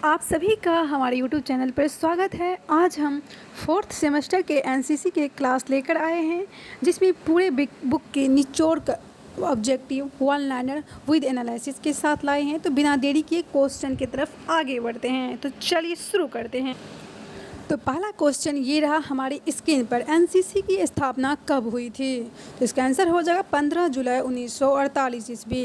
आप सभी का हमारे YouTube चैनल पर स्वागत है। आज हम 4th सेमेस्टर के एनसीसी के क्लास लेकर आए हैं, जिसमें पूरे बुक के निचोड़ objective one liner with analysis के साथ लाए हैं। तो बिना देरी किए क्वेश्चन की तरफ आगे बढ़ते हैं। तो चलिए शुरू करते हैं। तो पहला क्वेश्चन ये रहा हमारी स्क्रीन पर, एनसीसी की स्थापना कब हुई थी? तो इसका आंसर हो जाएगा 15 जुलाई 1948 ईस्वी।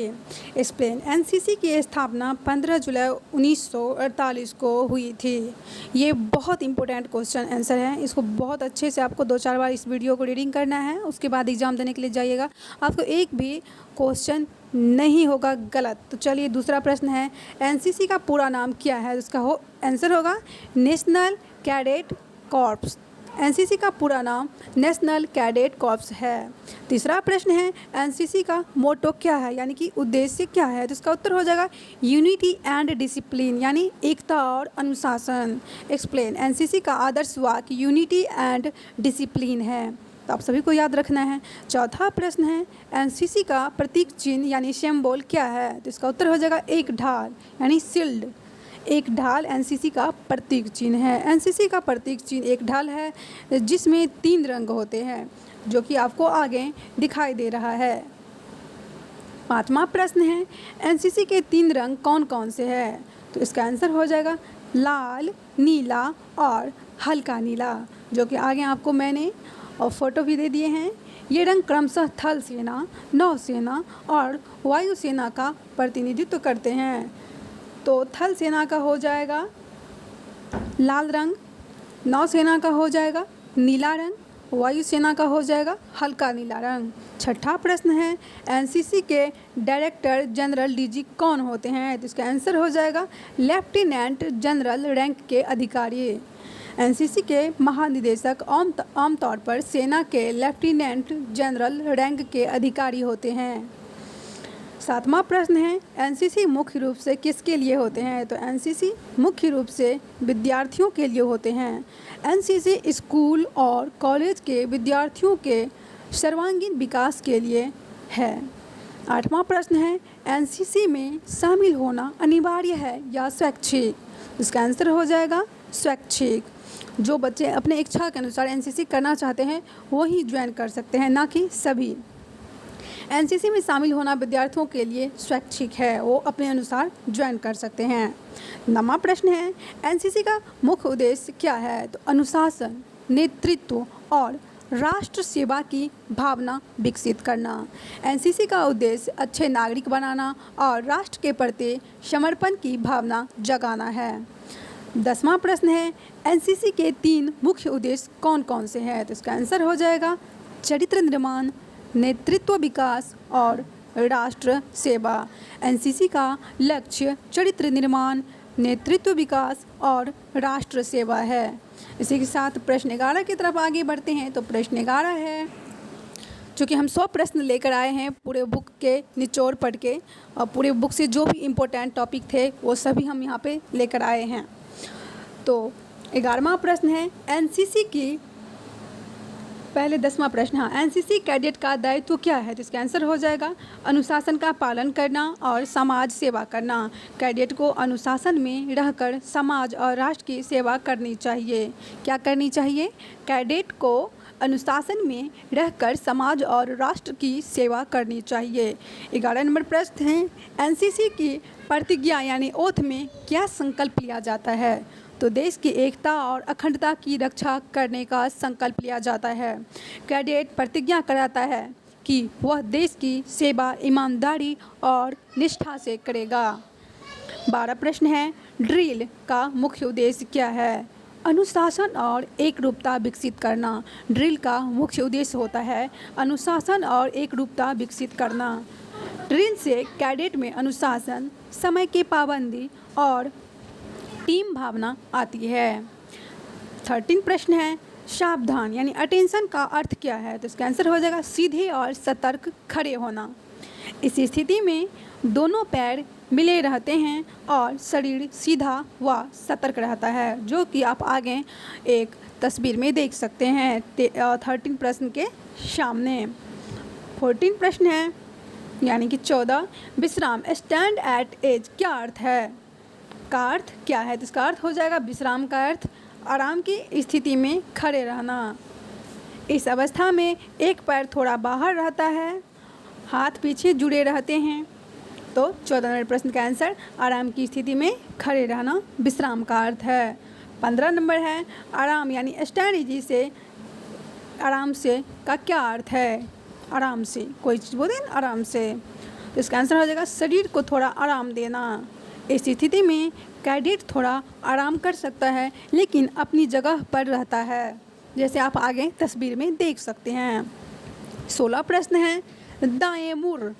एक्सप्लेन, एनसीसी की स्थापना 15 जुलाई 1948 को हुई थी। ये बहुत इंपॉर्टेंट क्वेश्चन आंसर है। इसको बहुत अच्छे से आपको 2-4 बार इस वीडियो को रीडिंग करना है, उसके बाद एग्ज़ाम देने के लिए जाइएगा। आपको एक भी क्वेश्चन नहीं होगा गलत। तो चलिए दूसरा प्रश्न है, एनसीसी का पूरा नाम क्या है? उसका आंसर होगा नेशनल कैडेट कॉर्प्स। एनसीसी का पूरा नाम नेशनल कैडेट कॉर्प्स है। तीसरा प्रश्न है, एनसीसी का मोटो क्या है, यानी कि उद्देश्य क्या है? तो इसका उत्तर हो जाएगा यूनिटी एंड डिसिप्लिन, यानी एकता और अनुशासन। एक्सप्लेन, एनसीसी का आदर्श वाक्य यूनिटी एंड डिसिप्लिन है। तो आप सभी को याद रखना है। चौथा प्रश्न है, एनसीसी का प्रतीक चिन्ह यानी सिंबल क्या है? तो इसका उत्तर हो जाएगा एक ढाल, यानी शील्ड। एक ढाल एनसीसी का प्रतीक चिन्ह है। एनसीसी का प्रतीक चिन्ह एक ढाल है, जिसमें 3 रंग होते हैं, जो कि आपको आगे दिखाई दे रहा है। पांचवा प्रश्न है, एनसीसी के 3 रंग कौन कौन से हैं? तो इसका आंसर हो जाएगा लाल, नीला और हल्का नीला, जो कि आगे आपको मैंने और फोटो भी दे दिए हैं। ये रंग क्रमशः थल सेना, नौसेना और वायुसेना का प्रतिनिधित्व करते हैं। तो थल सेना का हो जाएगा लाल रंग, नौसेना का हो जाएगा नीला रंग, वायुसेना का हो जाएगा हल्का नीला रंग। छठा प्रश्न है, एनसीसी के डायरेक्टर जनरल डीजी कौन होते हैं? तो इसका आंसर हो जाएगा लेफ्टिनेंट जनरल रैंक के अधिकारी। एनसीसी के महानिदेशक आमतौर पर सेना के लेफ्टिनेंट जनरल रैंक के अधिकारी होते हैं। सातवां प्रश्न है, एनसीसी मुख्य रूप से किसके लिए होते हैं? तो एनसीसी मुख्य रूप से विद्यार्थियों के लिए होते हैं। एनसीसी स्कूल और कॉलेज के विद्यार्थियों के सर्वांगीण विकास के लिए है। आठवां प्रश्न है, एनसीसी में शामिल होना अनिवार्य है या स्वैच्छिक? इसका आंसर हो जाएगा स्वैच्छिक। जो बच्चे अपने इच्छा के अनुसार एनसीसी करना चाहते हैं वही ज्वाइन कर सकते हैं, ना कि सभी। एनसीसी में शामिल होना विद्यार्थियों के लिए स्वैच्छिक है, वो अपने अनुसार ज्वाइन कर सकते हैं। 9वां प्रश्न है, एनसीसी का मुख्य उद्देश्य क्या है? तो अनुशासन, नेतृत्व और राष्ट्र सेवा की भावना विकसित करना। एनसीसी का उद्देश्य अच्छे नागरिक बनाना और राष्ट्र के प्रति समर्पण की भावना जगाना है। 10वां प्रश्न है, एनसीसी के 3 मुख्य उद्देश्य कौन कौन से हैं? तो इसका आंसर हो जाएगा चरित्र निर्माण, नेतृत्व विकास और राष्ट्र सेवा। एनसीसी का लक्ष्य चरित्र निर्माण, नेतृत्व विकास और राष्ट्र सेवा है। इसी के साथ प्रश्न 11 की तरफ आगे बढ़ते हैं। तो प्रश्न 11 है, चूँकि हम 100 प्रश्न लेकर आए हैं पूरे बुक के निचोड़ पढ़ के, और पूरे बुक से जो भी इम्पोर्टेंट टॉपिक थे वो सभी हम यहाँ पे लेकर आए हैं। तो 11वां प्रश्न है, एनसीसी की पहले 10वां प्रश्न, हाँ, एनसीसी कैडेट का दायित्व क्या है? तो इसका आंसर हो जाएगा अनुशासन का पालन करना और समाज सेवा करना। कैडेट को अनुशासन में रहकर समाज और राष्ट्र की सेवा करनी चाहिए। क्या करनी चाहिए? कैडेट को अनुशासन में रहकर समाज और राष्ट्र की सेवा करनी चाहिए। 11 नंबर प्रश्न है, एनसीसी की प्रतिज्ञा यानी ओथ में क्या संकल्प लिया जाता है? तो देश की एकता और अखंडता की रक्षा करने का संकल्प लिया जाता है। कैडेट प्रतिज्ञा कराता है कि वह देश की सेवा ईमानदारी और निष्ठा से करेगा। 12 प्रश्न है, ड्रिल का मुख्य उद्देश्य क्या है? अनुशासन और एकरूपता विकसित करना। ड्रिल का मुख्य उद्देश्य होता है अनुशासन और एकरूपता विकसित करना। ड्रिल से कैडेट में अनुशासन, समय की पाबंदी और टीम भावना आती है। 13 प्रश्न है, सावधान यानी अटेंशन का अर्थ क्या है? तो इसका आंसर हो जाएगा सीधे और सतर्क खड़े होना। इस स्थिति में दोनों पैर मिले रहते हैं और शरीर सीधा व सतर्क रहता है, जो कि आप आगे एक तस्वीर में देख सकते हैं 13 प्रश्न के सामने। 14 प्रश्न है यानी कि 14, विश्राम स्टैंड एट एज क्या अर्थ है? इसका अर्थ क्या है? तो इसका अर्थ हो जाएगा विश्राम का अर्थ आराम की स्थिति में खड़े रहना। इस अवस्था में एक पैर थोड़ा बाहर रहता है, हाथ पीछे जुड़े रहते हैं। तो 14 नंबर प्रश्न का आंसर आराम की स्थिति में खड़े रहना विश्राम का अर्थ है। 15 नंबर है आराम यानी स्ट्रैटेजी से आराम से का क्या अर्थ है? आराम से कोई चीज़ बोले ना आराम से, तो इसका आंसर हो जाएगा शरीर को थोड़ा आराम देना। इस स्थिति में कैडेट थोड़ा आराम कर सकता है लेकिन अपनी जगह पर रहता है, जैसे आप आगे तस्वीर में देख सकते हैं। 16 प्रश्न है दाएं मुड़।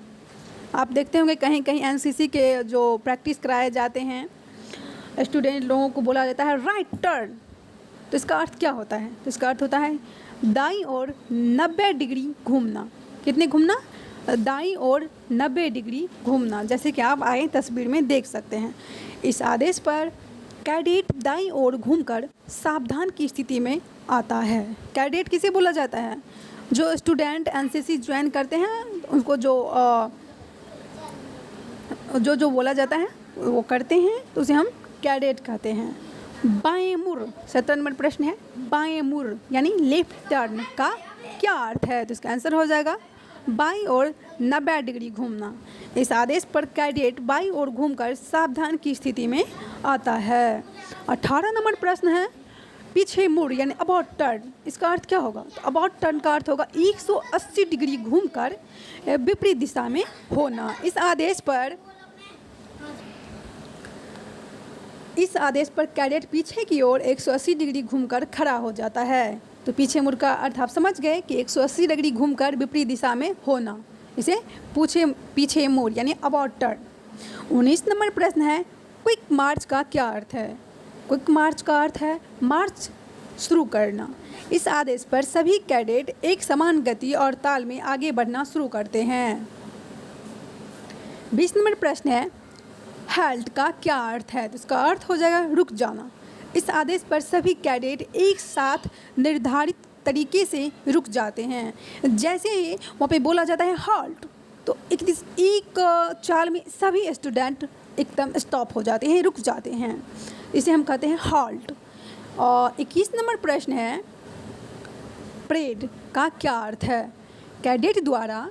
आप देखते होंगे कहीं कहीं एनसीसी के जो प्रैक्टिस कराए जाते हैं स्टूडेंट लोगों को बोला जाता है राइट टर्न। तो इसका अर्थ क्या होता है? तो इसका अर्थ होता है दाईं ओर 90 डिग्री घूमना। कितने घूमना? दाईं ओर 90 डिग्री घूमना, जैसे कि आप आगे तस्वीर में देख सकते हैं। इस आदेश पर कैडेट दाईं ओर घूमकर सावधान की स्थिति में आता है। कैडेट किसे बोला जाता है? जो स्टूडेंट एनसीसी ज्वाइन करते हैं उनको जो बोला जाता है वो करते हैं तो उसे हम कैडेट कहते हैं। बाएं मुड़ 17 नंबर प्रश्न है बाएं मुड़ यानी लेफ्ट टर्न का क्या अर्थ है? तो इसका आंसर हो जाएगा बाईं ओर 90 डिग्री घूमना। इस आदेश पर कैडेट बाईं ओर घूमकर सावधान की स्थिति में आता है। 18 नंबर प्रश्न है पीछे मुड़ यानी अबाउट टर्न। इसका अर्थ क्या होगा? तो अबाउट टर्न का अर्थ होगा 180 डिग्री घूमकर विपरीत दिशा में होना। इस आदेश पर कैडेट पीछे की ओर 180 डिग्री घूमकर खड़ा हो जाता है। तो पीछे मुड़ का अर्थ आप समझ गए कि 180 डिग्री घूमकर विपरीत दिशा में होना, इसे पीछे मुड़ यानी अबाउट टर्न। 19 नंबर प्रश्न है क्विक मार्च का क्या अर्थ है? क्विक मार्च का अर्थ है मार्च शुरू करना। इस आदेश पर सभी कैडेट एक समान गति और ताल में आगे बढ़ना शुरू करते हैं। 20 नंबर प्रश्न है हाल्ट का क्या अर्थ है? तो इसका अर्थ हो जाएगा रुक जाना। इस आदेश पर सभी कैडेट एक साथ निर्धारित तरीके से रुक जाते हैं। जैसे ही वहाँ पे बोला जाता है हॉल्ट, तो एक चाल में सभी स्टूडेंट एकदम स्टॉप हो जाते हैं, रुक जाते हैं, इसे हम कहते हैं हॉल्ट। और 21 नंबर प्रश्न है परेड का क्या अर्थ है? कैडेट द्वारा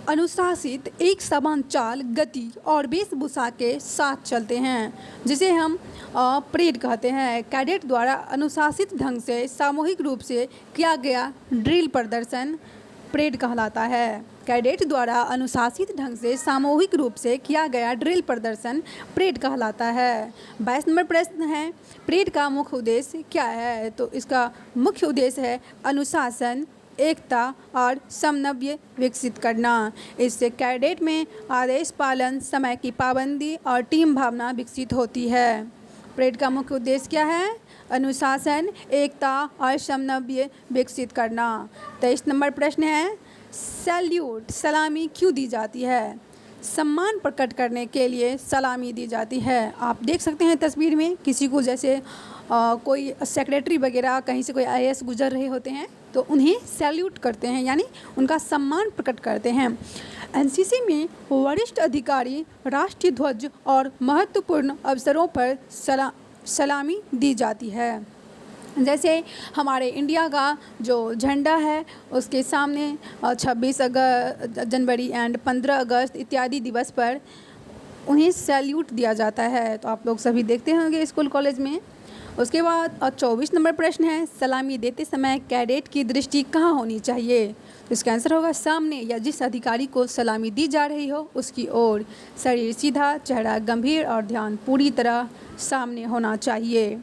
अनुशासित एक समान चाल, गति और वेशभूषा के साथ चलते हैं, जिसे हम परेड कहते हैं। कैडेट द्वारा अनुशासित ढंग से सामूहिक रूप से किया गया ड्रिल प्रदर्शन परेड कहलाता है। कैडेट द्वारा अनुशासित ढंग से सामूहिक रूप से किया गया ड्रिल प्रदर्शन परेड कहलाता है। 22 नंबर प्रश्न है परेड का मुख्य उद्देश्य क्या है? तो इसका मुख्य उद्देश्य है अनुशासन, एकता और समन्वय विकसित करना। इससे कैडेट में आदेश पालन, समय की पाबंदी और टीम भावना विकसित होती है। परेड का मुख्य उद्देश्य क्या है? अनुशासन, एकता और समन्वय विकसित करना। 23 नंबर प्रश्न है सैल्यूट सलामी क्यों दी जाती है? सम्मान प्रकट करने के लिए सलामी दी जाती है। आप देख सकते हैं तस्वीर में किसी को जैसे कोई सेक्रेटरी वगैरह कहीं से कोई आईएएस गुजर रहे होते हैं तो उन्हें सैल्यूट करते हैं यानी उनका सम्मान प्रकट करते हैं। एनसीसी में वरिष्ठ अधिकारी राष्ट्रीय ध्वज और महत्वपूर्ण अवसरों पर सलामी दी जाती है। जैसे हमारे इंडिया का जो झंडा है उसके सामने 26 जनवरी एंड 15 अगस्त इत्यादि दिवस पर उन्हें सैल्यूट दिया जाता है। तो आप लोग सभी देखते होंगे स्कूल कॉलेज में। उसके बाद 24 नंबर प्रश्न है सलामी देते समय कैडेट की दृष्टि कहाँ होनी चाहिए? तो इसका आंसर होगा सामने या जिस अधिकारी को सलामी दी जा रही हो उसकी ओर। शरीर सीधा, चेहरा गंभीर और ध्यान पूरी तरह सामने होना चाहिए।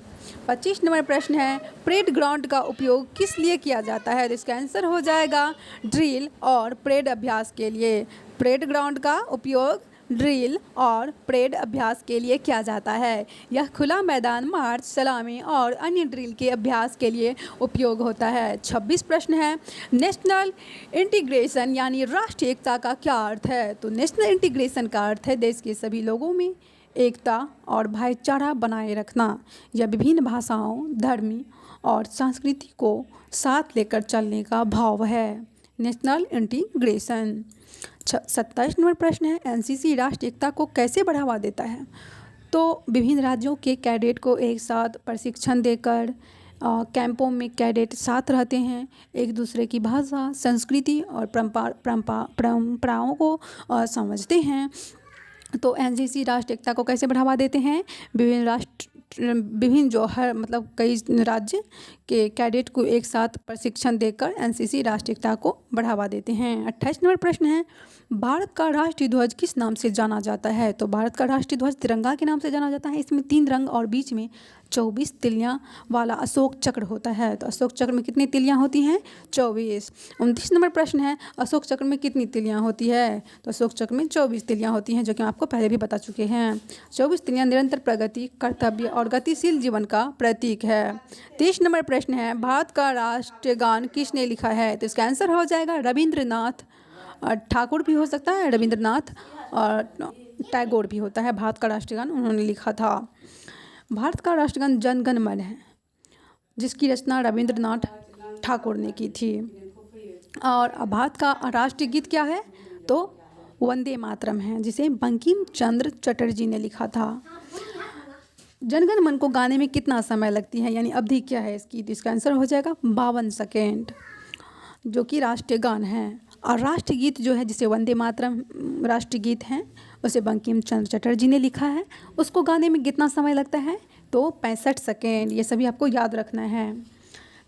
25 नंबर प्रश्न है परेड ग्राउंड का उपयोग किस लिए किया जाता है? तो इसका आंसर हो जाएगा ड्रिल और परेड अभ्यास के लिए। परेड ग्राउंड का उपयोग ड्रिल और परेड अभ्यास के लिए किया जाता है। यह खुला मैदान मार्च, सलामी और अन्य ड्रिल के अभ्यास के लिए उपयोग होता है। 26 प्रश्न है नेशनल इंटीग्रेशन यानी राष्ट्रीय एकता का क्या अर्थ है? तो नेशनल इंटीग्रेशन का अर्थ है देश के सभी लोगों में एकता और भाईचारा बनाए रखना। यह विभिन्न भाषाओं, धर्म और संस्कृति को साथ लेकर चलने का भाव है। National integration. 27 नंबर प्रश्न है एनसीसी राष्ट्रीय एकता को कैसे बढ़ावा देता है? तो विभिन्न राज्यों के कैडेट को एक साथ प्रशिक्षण देकर कैंपों में कैडेट साथ रहते हैं, एक दूसरे की भाषा, संस्कृति और परंपराओं को समझते हैं। तो एनसीसी राष्ट्रीय एकता को कैसे बढ़ावा देते हैं? विभिन्न जो हर मतलब कई राज्य के कैडेट को एक साथ प्रशिक्षण देकर एनसीसी राष्ट्रीय एकता को बढ़ावा देते हैं। 28 नंबर प्रश्न है, भारत का राष्ट्रीय ध्वज किस नाम से जाना जाता है? तो भारत का राष्ट्रीय ध्वज तिरंगा के नाम से जाना जाता है। इसमें 3 रंग और बीच में 24 तिलियां वाला अशोक चक्र होता है। तो अशोक चक्र में कितनी तिलियां होती हैं? 24। 29 नंबर प्रश्न है, अशोक चक्र में कितनी तिलियां होती है? तो अशोक चक्र में 24 तिलियां होती हैं, जो कि हम आपको पहले भी बता चुके हैं। 24 तिलियां निरंतर प्रगति, कर्तव्य और गतिशील जीवन का प्रतीक है। 30 नंबर प्रश्न है, भारत का राष्ट्रीय गान किसने लिखा है? तो इसका आंसर हो जाएगा रविंद्रनाथ ठाकुर भी हो सकता है, रविंद्रनाथ और टैगोर भी होता है। भारत का राष्ट्रीय गान उन्होंने लिखा था। भारत का राष्ट्रगान जन गण मन है, जिसकी रचना रविंद्रनाथ ठाकुर ने की थी। और भारत का राष्ट्रीय गीत क्या है? तो वंदे मातरम है, जिसे बंकिम चंद्र चटर्जी ने लिखा था। जनगण मन को गाने में कितना समय लगती है, यानी अवधि क्या है इसकी? तो इसका आंसर हो जाएगा 52 सेकेंड, जो कि राष्ट्रीय गान है। और राष्ट्रीय गीत जो है, जिसे वंदे मातरम राष्ट्रीय गीत है, उसे बंकिम चंद्र चटर्जी ने लिखा है। उसको गाने में कितना समय लगता है? तो 65 सेकेंड। ये सभी आपको याद रखना है।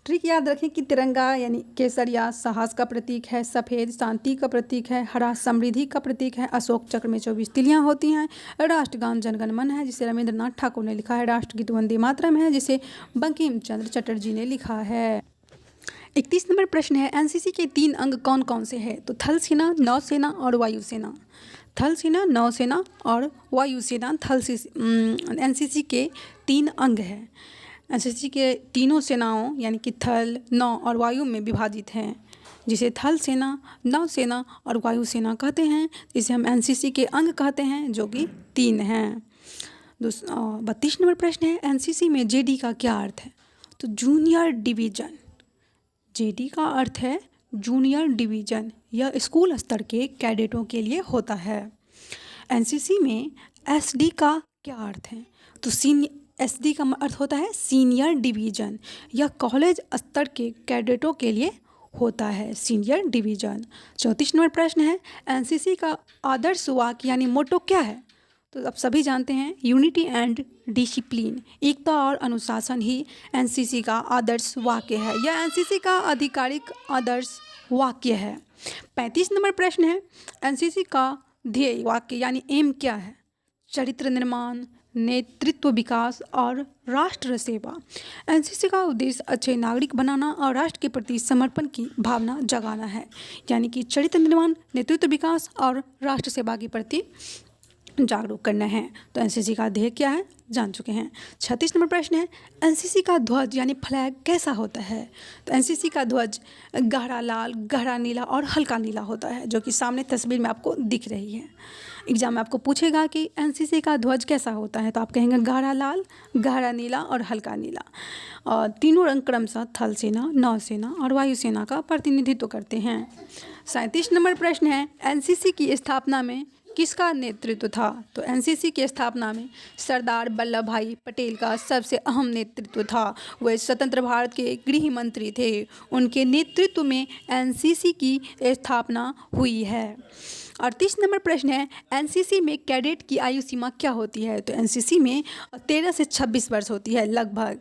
ट्रिक याद रखें कि तिरंगा यानी केसरिया साहस का प्रतीक है, सफ़ेद शांति का प्रतीक है, हरा समृद्धि का प्रतीक है, अशोक चक्र में 24 तिलियां होती हैं, राष्ट्रगान जनगण मन है, जिसे रविंद्रनाथ ठाकुर ने लिखा है, राष्ट्रगीत वंदे मातरम है, जिसे बंकिम चंद्र चटर्जी ने लिखा है। 31 नंबर प्रश्न है, एनसीसी के 3 अंग कौन कौन से हैं? तो थल सेना, नौसेना और वायुसेना। थल सेना, नौसेना और वायुसेना एनसीसी के 3 अंग हैं। एनसीसी के तीनों सेनाओं यानी कि थल, नौ और वायु में विभाजित हैं, जिसे थल सेना, नौसेना और वायुसेना कहते हैं, जिसे हम एनसीसी के अंग कहते हैं, जो कि 3 हैं। 32 नंबर प्रश्न है, एनसीसी में जेडी का क्या अर्थ है? तो जूनियर डिवीजन। जेडी का अर्थ है जूनियर डिवीजन। यह स्कूल स्तर के कैडेटों के लिए होता है। एनसीसी में एसडी का क्या अर्थ है? तो एसडी का अर्थ होता है सीनियर डिवीजन। यह कॉलेज स्तर के कैडेटों के लिए होता है, सीनियर डिवीजन। 34 नंबर प्रश्न है, एनसीसी का आदर्श वाक्य यानी मोटो क्या है? तो आप सभी जानते हैं, यूनिटी एंड डिसिप्लिन, एकता और अनुशासन ही एनसीसी का आदर्श वाक्य है। यह एनसीसी का आधिकारिक आदर्श वाक्य है। 35 नंबर प्रश्न है, एनसीसी का ध्येय वाक्य यानी एम क्या है? चरित्र निर्माण, नेतृत्व विकास और राष्ट्र सेवा। एनसीसी का उद्देश्य अच्छे नागरिक बनाना और राष्ट्र के प्रति समर्पण की भावना जगाना है, यानी कि चरित्र निर्माण, नेतृत्व विकास और राष्ट्र सेवा के प्रति जागरूक करना है। तो एनसीसी का ध्येय क्या है, जान चुके हैं। 36 नंबर प्रश्न है, एनसीसी का ध्वज यानी फ्लैग कैसा होता है? तो एनसीसी का ध्वज गहरा लाल, गहरा नीला और हल्का नीला होता है, जो कि सामने तस्वीर में आपको दिख रही है। एग्जाम में आपको पूछेगा कि एनसीसी का ध्वज कैसा होता है, तो आप कहेंगे गहरा लाल, गहरा नीला और हल्का नीला। और तीनों रंग क्रमशः थल सेना, नौसेना और वायुसेना का प्रतिनिधित्व करते हैं। 37 नंबर प्रश्न है, एनसीसी की स्थापना में किसका नेतृत्व था? तो एनसीसी की स्थापना में सरदार वल्लभ भाई पटेल का सबसे अहम नेतृत्व था। वे स्वतंत्र भारत के गृह मंत्री थे। उनके नेतृत्व में एनसीसी की स्थापना हुई है। 38 नंबर प्रश्न है, एनसीसी में कैडेट की आयु सीमा क्या होती है? तो एनसीसी में 13 से 26 वर्ष होती है लगभग।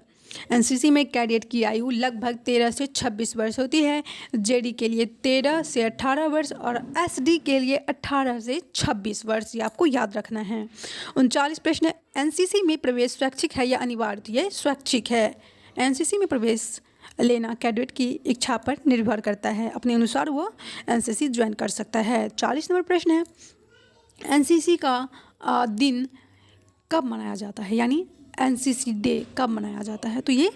एनसीसी में कैडेट की आयु लगभग 13 से 26 वर्ष होती है। जेडी के लिए 13 से 18 वर्ष और एसडी के लिए 18 से 26 वर्ष, ये आपको याद रखना है। 39 प्रश्न, एनसीसी में प्रवेश स्वैच्छिक है या अनिवार्य? ये स्वैच्छिक है। एनसीसी में प्रवेश लेना कैडेट की इच्छा पर निर्भर करता है, अपने अनुसार वो एनसीसी ज्वाइन कर सकता है। 40 नंबर प्रश्न है, एनसीसी का दिन कब मनाया जाता है, यानी एनसीसी डे कब मनाया जाता है? तो ये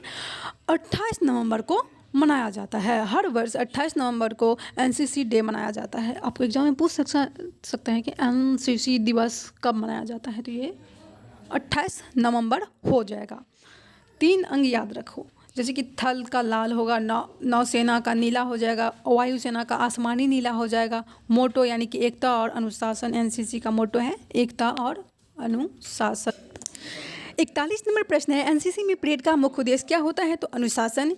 28 नवंबर को मनाया जाता है। हर वर्ष 28 नवंबर को एनसीसी डे मनाया जाता है। आपको एग्जाम में पूछ सकते हैं कि एनसीसी दिवस कब मनाया जाता है, तो ये 28 नवंबर हो जाएगा। 3 अंग याद रखो, जैसे कि थल का लाल होगा, नौसेना का नीला हो जाएगा, वायुसेना का आसमानी नीला हो जाएगा। मोटो यानी कि एकता और अनुशासन, एनसीसी का मोटो है एकता और अनुशासन। 41 नंबर प्रश्न है, एनसीसी में परेड का मुख्य उद्देश्य क्या होता है? तो अनुशासन,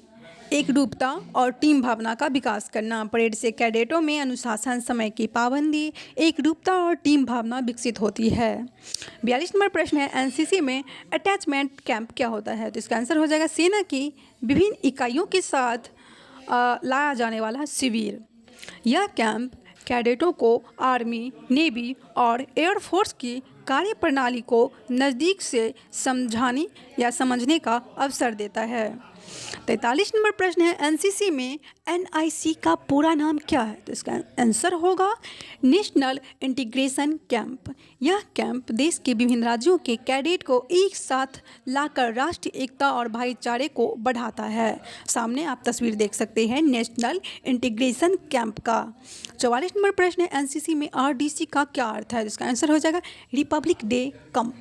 एकरूपता और टीम भावना का विकास करना। परेड से कैडेटों में अनुशासन, समय की पाबंदी, एकरूपता और टीम भावना विकसित होती है। 42 नंबर प्रश्न है, एनसीसी में अटैचमेंट कैंप क्या होता है? तो इसका आंसर हो जाएगा सेना की विभिन्न इकाइयों के साथ लाया जाने वाला शिविर। यह कैंप कैडेटों को आर्मी, नेवी और एयरफोर्स की कार्यप्रणाली को नज़दीक से समझाने या समझने का अवसर देता है। 43 नंबर प्रश्न है, एनसीसी में एनआईसी का पूरा नाम क्या है? तो इसका आंसर होगा नेशनल इंटीग्रेशन कैंप। यह कैंप देश के विभिन्न राज्यों के कैडेट को एक साथ लाकर राष्ट्रीय एकता और भाईचारे को बढ़ाता है। सामने आप तस्वीर देख सकते हैं नेशनल इंटीग्रेशन कैंप का। 44 नंबर प्रश्न है, एनसीसी में आरडीसी का क्या अर्थ है? इसका आंसर हो जाएगा रिपब्लिक डे कैंप,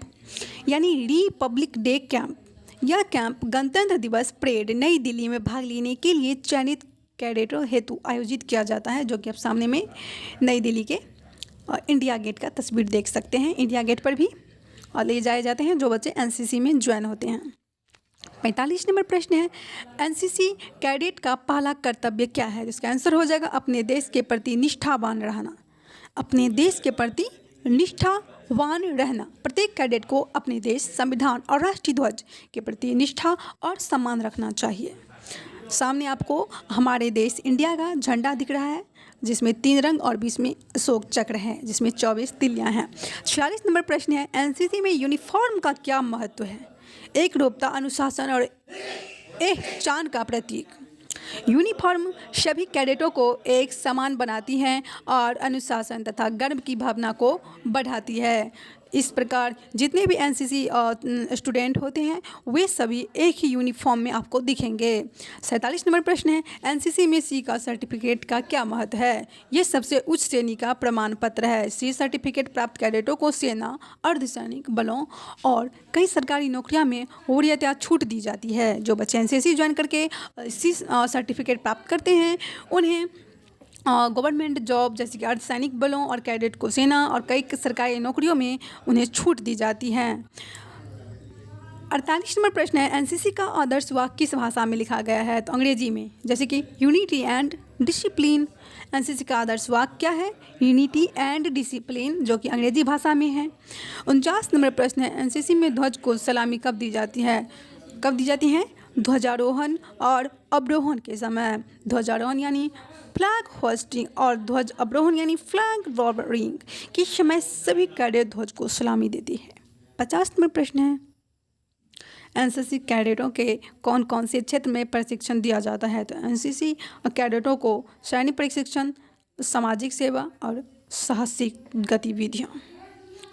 यानी रिपब्लिक डे कैंप। यह कैंप गणतंत्र दिवस परेड नई दिल्ली में भाग लेने के लिए चयनित कैडेटों हेतु आयोजित किया जाता है, जो कि आप सामने में नई दिल्ली के इंडिया गेट का तस्वीर देख सकते हैं। इंडिया गेट पर भी ले जाए जाते हैं जो बच्चे एनसीसी में ज्वाइन होते हैं। 45 नंबर प्रश्न है, एनसीसी कैडेट का पहला कर्तव्य क्या है? इसका आंसर हो जाएगा अपने देश के प्रति निष्ठावान रहना। अपने देश के प्रति निष्ठावान रहना। प्रत्येक कैडेट को अपने देश, संविधान और राष्ट्रीय ध्वज के प्रति निष्ठा और सम्मान रखना चाहिए। सामने आपको हमारे देश इंडिया का झंडा दिख रहा है, जिसमें 3 रंग और बीच में अशोक चक्र है, जिसमें 24 तिल्लियाँ हैं। 46 नंबर प्रश्न है, एनसीसी में यूनिफॉर्म का क्या महत्व है? एकरूपता, अनुशासन और पहचान का प्रतीक। यूनिफॉर्म सभी कैडेटों को एक समान बनाती हैं और अनुशासन तथा गर्व की भावना को बढ़ाती है। इस प्रकार जितने भी एनसीसी स्टूडेंट होते हैं वे सभी एक ही यूनिफॉर्म में आपको दिखेंगे। 47 नंबर प्रश्न है, एनसीसी में सी का सर्टिफिकेट का क्या महत्व है? ये सबसे उच्च श्रेणी का प्रमाण पत्र है। सी सर्टिफिकेट प्राप्त कैडेटों को सेना, अर्धसैनिक बलों और कई सरकारी नौकरियों में वरीयता छूट दी जाती है। जो बच्चे एनसीसी ज्वाइन करके सी सर्टिफिकेट प्राप्त करते हैं उन्हें गवर्नमेंट जॉब जैसे कि अर्धसैनिक बलों और कैडेट को सेना और कई सरकारी नौकरियों में उन्हें छूट दी जाती है। 48 नंबर प्रश्न है, एनसीसी का आदर्श वाक्य किस भाषा में लिखा गया है? तो अंग्रेजी में, जैसे कि यूनिटी एंड डिसिप्लिन। एनसीसी का आदर्श वाक्य क्या है? यूनिटी एंड डिसिप्लिन, जो कि अंग्रेजी भाषा में है। 49 नंबर प्रश्न है, एनसीसी में ध्वज को सलामी कब दी जाती है? कब दी जाती है? ध्वजारोहण और अवरोहण के समय। ध्वजारोहण यानी फ्लैग होस्टिंग और ध्वज अवरोहण यानी फ्लैग लॉवरिंग के समय सभी कैडेट ध्वज को सलामी देती है। 50 नंबर प्रश्न है, एनसीसी कैडेटों के कौन कौन से क्षेत्र में प्रशिक्षण दिया जाता है? तो एनसीसी कैडेटों को सैनिक प्रशिक्षण, सामाजिक सेवा और साहसिक गतिविधियाँ।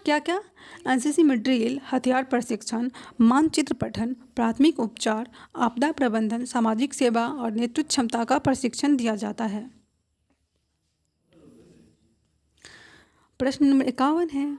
क्या क्या? एनसीसी में ड्रिल, हथियार प्रशिक्षण, मानचित्र पठन, प्राथमिक उपचार, आपदा प्रबंधन, सामाजिक सेवा और नेतृत्व क्षमता का प्रशिक्षण दिया जाता है। प्रश्न नंबर 51 है,